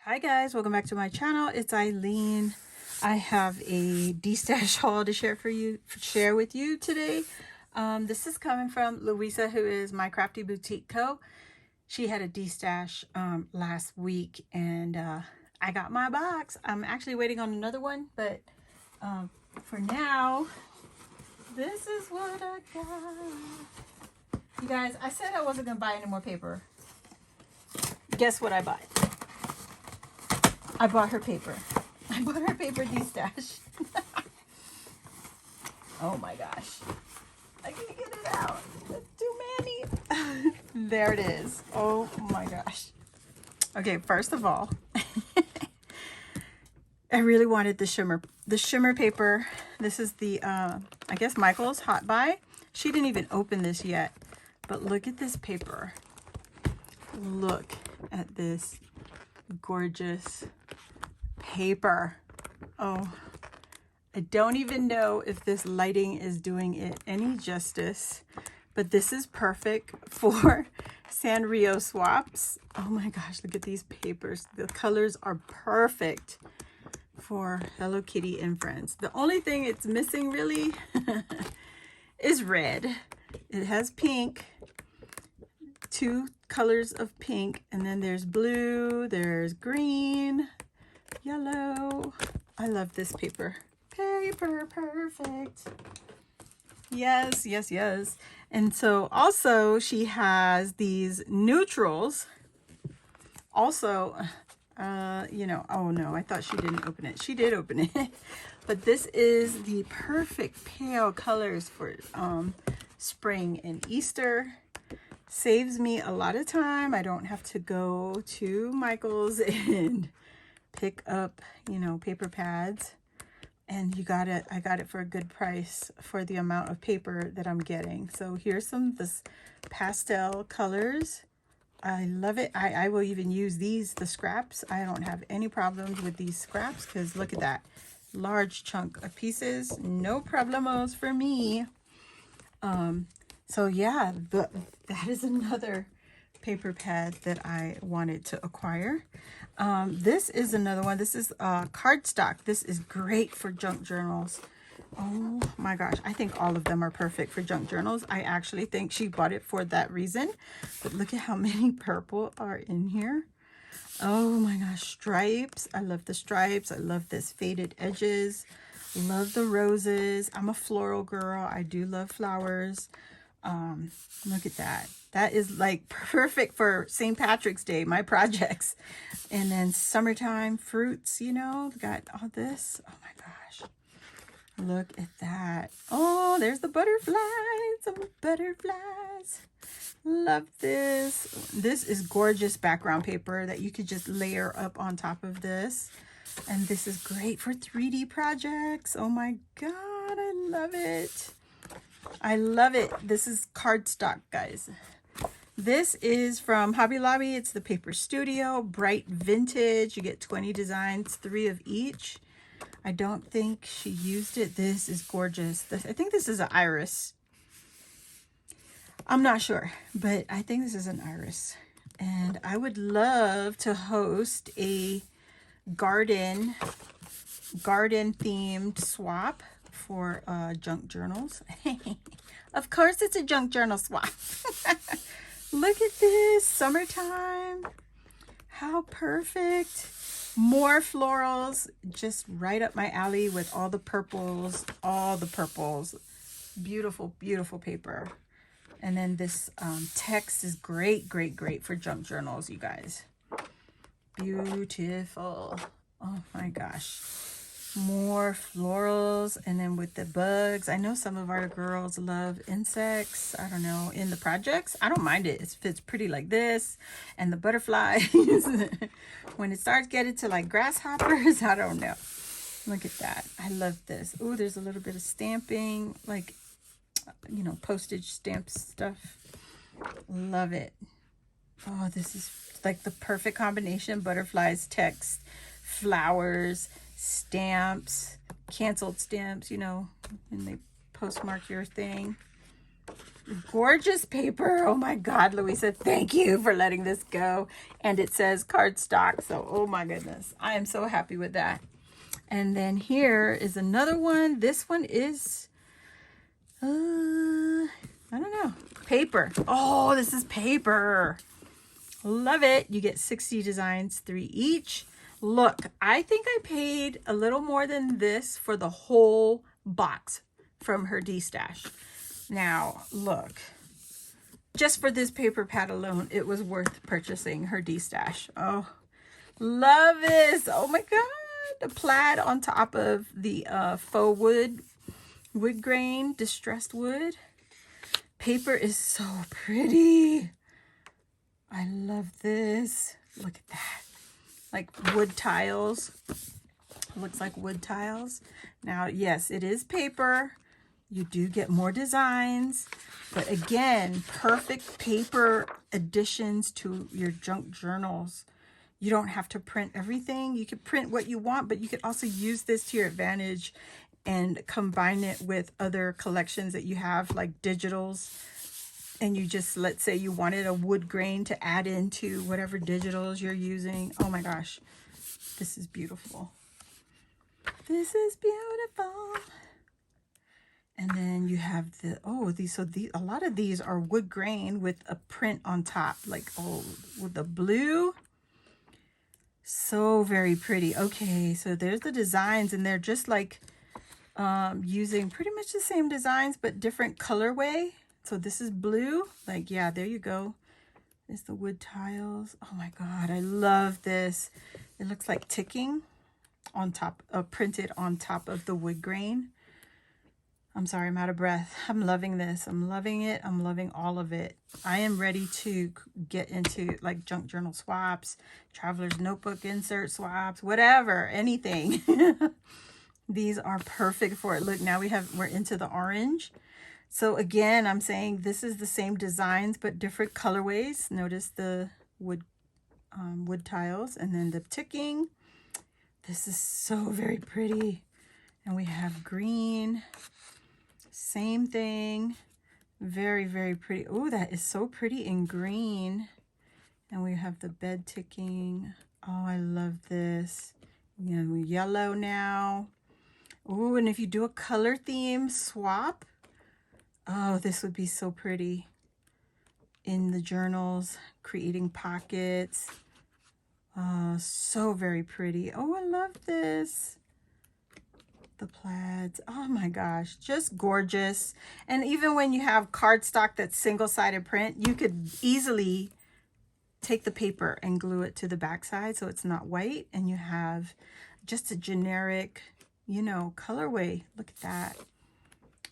Hi guys, welcome back to my channel. It's Eileen. I have a Destash haul to share with you today. This is coming from Luisa, who is my Crafty Boutique Co. She had a Destash last week, and I got my box. I'm actually waiting on another one, but for now, this is what I got. You guys, I said I wasn't gonna buy any more paper. Guess what I bought? I bought her paper. I bought her paper Destash. Oh my gosh. I can't get it out. There's too many. There it is. Oh my gosh. Okay, first of all, I really wanted the shimmer paper. This is the, I guess Michael's Hot Buy. She didn't even open this yet, but look at this paper. Look at this gorgeous paper. Oh, I don't even know if this lighting is doing it any justice, but this is perfect for Sanrio swaps. Oh my gosh, look at these papers. The colors are perfect for Hello Kitty and Friends. The only thing it's missing really is red. It has pink, two colors of pink, and then there's blue, there's green, yellow. I love this paper. Paper perfect. Yes, yes, yes. And so also she has these neutrals. Also, you know, oh no, I thought she didn't open it. She did open it. But this is the perfect pale colors for spring and Easter. Saves me a lot of time. I don't have to go to Michael's and pick up, you know, paper pads. And you got it. I got it for a good price for the amount of paper that I'm getting. So here's some of this pastel colors. I love it. I will even use these, the scraps. I don't have any problems with these scraps because look at that. Large chunk of pieces. No problemos for me. So yeah, that is another paper pad that I wanted to acquire. This is another one. This is cardstock. This is great for junk journals. Oh my gosh, I think all of them are perfect for junk journals. I actually think she bought it for that reason. But look at how many purple are in here. Oh my gosh, stripes. I love the stripes. I love this faded edges. Love the roses. I'm a floral girl. I do love flowers. Look at that. That is like perfect for St. Patrick's Day, my projects. And then summertime fruits, you know, got all this. Oh my gosh. Look at that. Oh, there's the butterflies. Some butterflies. Love this. This is gorgeous background paper that you could just layer up on top of this. And this is great for 3D projects. Oh my God, I love it. I love it. This is cardstock, guys. This is from Hobby Lobby. It's the Paper Studio, Bright Vintage. You get 20 designs, 3 of each. I don't think she used it. This is gorgeous. I think this is an iris. I'm not sure, but I think this is an iris. And I would love to host a garden themed swap for junk journals. Of course it's a junk journal swap. Look at this, summertime. How perfect. More florals, just right up my alley with all the purples, Beautiful, beautiful paper. And then this text is great, great, great for junk journals, you guys. Beautiful. Oh my gosh. More florals, and then with the bugs. I know some of our girls love insects. I don't know, in the projects. I don't mind it. It fits pretty like this. And the butterflies. When it starts getting to like grasshoppers, I don't know. Look at that. I love this. Oh, there's a little bit of stamping, like, you know, postage stamp stuff. Love it. Oh, this is like the perfect combination. Butterflies, text, flowers, stamps, canceled stamps, you know, and they postmark your thing. Gorgeous paper. Oh my God, Luisa, thank you for letting this go. And it says cardstock. So, oh my goodness, I am so happy with that. And then here is another one. This one is, I don't know, paper. Oh, this is paper. Love it. You get 60 designs, 3 each. Look, I think I paid a little more than this for the whole box from her Destash. Now, look, just for this paper pad alone, it was worth purchasing her Destash. Oh, love this. Oh my God. The plaid on top of the faux wood grain, distressed wood. Paper is so pretty. I love this. Look at that. Like wood tiles. Looks like wood tiles. Now, yes, it is paper. You do get more designs. But again, perfect paper additions to your junk journals. You don't have to print everything. You can print what you want, but you can also use this to your advantage and combine it with other collections that you have, like digitals. And you just, let's say you wanted a wood grain to add into whatever digitals you're using. Oh my gosh, this is beautiful. This is beautiful. And then you have the, oh, a lot of these are wood grain with a print on top, like, oh, with the blue. So very pretty. Okay, so there's the designs, and they're just like using pretty much the same designs, but different colorway. So this is blue. Like, yeah, there you go. There's the wood tiles. Oh my God, I love this. It looks like ticking on top, printed on top of the wood grain. I'm sorry, I'm out of breath. I'm loving this. I'm loving it. I'm loving all of it. I am ready to get into like junk journal swaps, traveler's notebook insert swaps, whatever, anything. These are perfect for it. Look, now we're into the orange. So again, I'm saying this is the same designs, but different colorways. Notice the wood tiles and then the ticking. This is so very pretty. And we have green. Same thing. Very, very pretty. Oh, that is so pretty in green. And we have the bed ticking. Oh, I love this. You know, yellow now. Oh, and if you do a color theme swap, oh, this would be so pretty in the journals, creating pockets. So very pretty. Oh, I love this. The plaids. Oh my gosh, just gorgeous. And even when you have cardstock that's single-sided print, you could easily take the paper and glue it to the backside so it's not white, and you have just a generic, you know, colorway. Look at that.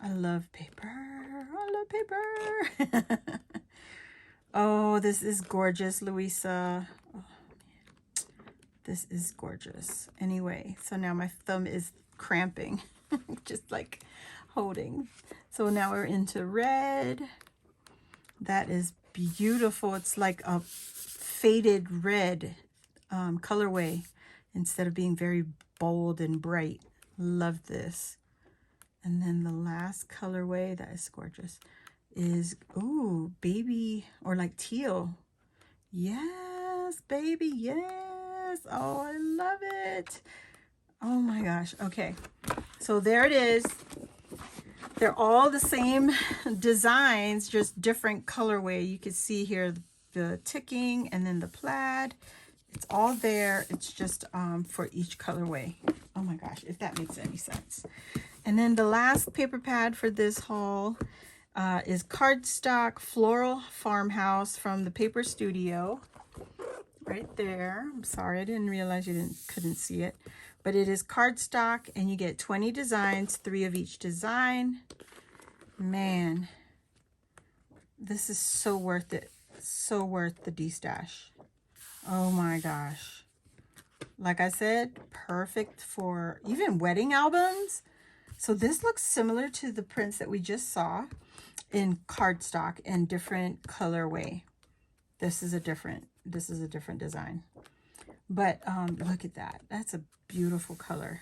I love paper. I love paper. Oh, this is gorgeous, Luisa. Oh, this is gorgeous. Anyway, so now my thumb is cramping, just like holding. So now we're into red. That is beautiful. It's like a faded red colorway instead of being very bold and bright. Love this. And then the last colorway that is gorgeous is, ooh, baby, or like teal. Yes, baby, yes. Oh, I love it. Oh my gosh. Okay, so there it is. They're all the same designs, just different colorway. You can see here the ticking and then the plaid. It's all there. It's just for each colorway. Oh my gosh, if that makes any sense. And then the last paper pad for this haul is Cardstock Floral Farmhouse from the Paper Studio. Right there. I'm sorry, I didn't realize you couldn't see it. But it is cardstock, and you get 20 designs, 3 of each design. Man, this is so worth it. So worth the Destash. Oh my gosh. Like I said, perfect for even wedding albums. So this looks similar to the prints that we just saw in cardstock and different colorway. This is a different design. But look at that. That's a beautiful color.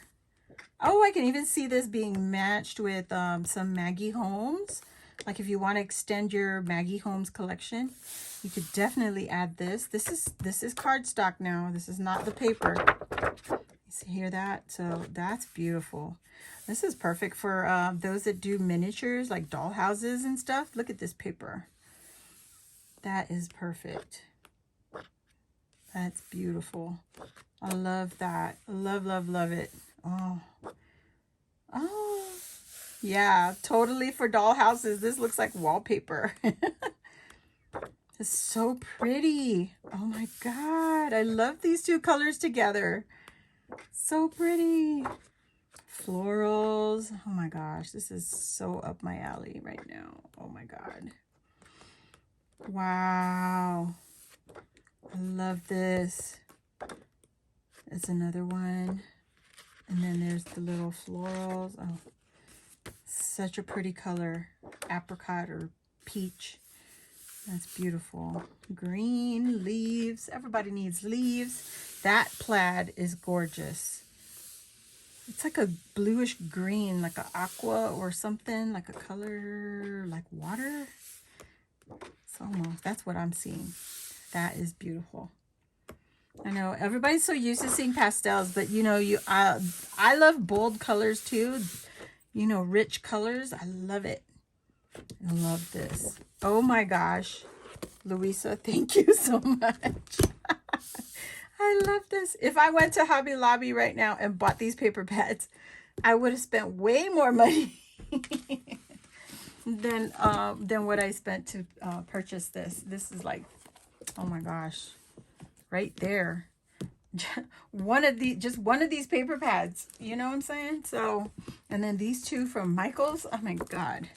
Oh, I can even see this being matched with some Maggie Holmes. Like if you want to extend your Maggie Holmes collection, you could definitely add this. This is cardstock now. This is not the paper. You hear that? So that's beautiful. This is perfect for those that do miniatures like doll houses and stuff. Look at this paper. That is perfect. That's beautiful. I love that. Love, love, love it. Oh. Oh. Yeah, totally for doll houses. This looks like wallpaper. It's so pretty. Oh my God. I love these two colors together. So pretty. Florals. Oh my gosh. This is so up my alley right now. Oh my God. Wow. I love this. There's another one. And then there's the little florals. Oh, such a pretty color. Apricot or peach. That's beautiful. Green leaves. Everybody needs leaves. That plaid is gorgeous. It's like a bluish green, like an aqua or something, like a color like water. It's almost, that's what I'm seeing. That is beautiful. I know everybody's so used to seeing pastels, but you know, I love bold colors too. You know, rich colors. I love it. I love this. Oh my gosh. Luisa, thank you so much. I love this. If I went to Hobby Lobby right now and bought these paper pads, I would have spent way more money than what I spent to purchase this. This is like, oh my gosh, right there. Just one of these paper pads. You know what I'm saying? So, and then these two from Michaels. Oh my God.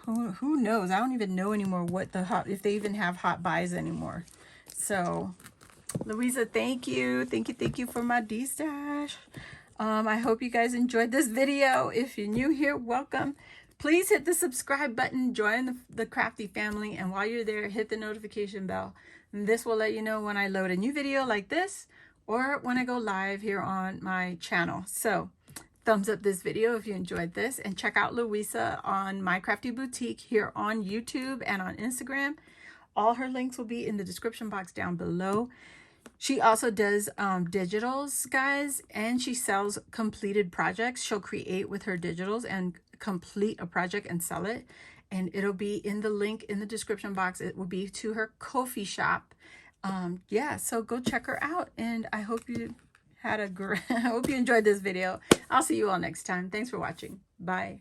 Who knows? I don't even know anymore what if they even have hot buys anymore. So, Luisa, thank you. Thank you for my Destash. I hope you guys enjoyed this video. If you're new here, welcome. Please hit the subscribe button, join the Crafty family, and while you're there, hit the notification bell. And this will let you know when I load a new video like this or when I go live here on my channel. So, thumbs up this video if you enjoyed this, and check out Luisa on My Crafty Boutique here on YouTube and on Instagram. All her links will be in the description box down below. She also does digitals, guys, and she sells completed projects. She'll create with her digitals and complete a project and sell it. And it'll be in the link in the description box. It will be to her Ko-fi shop. Yeah, so go check her out. And I hope you I hope you enjoyed this video. I'll see you all next time. Thanks for watching. Bye.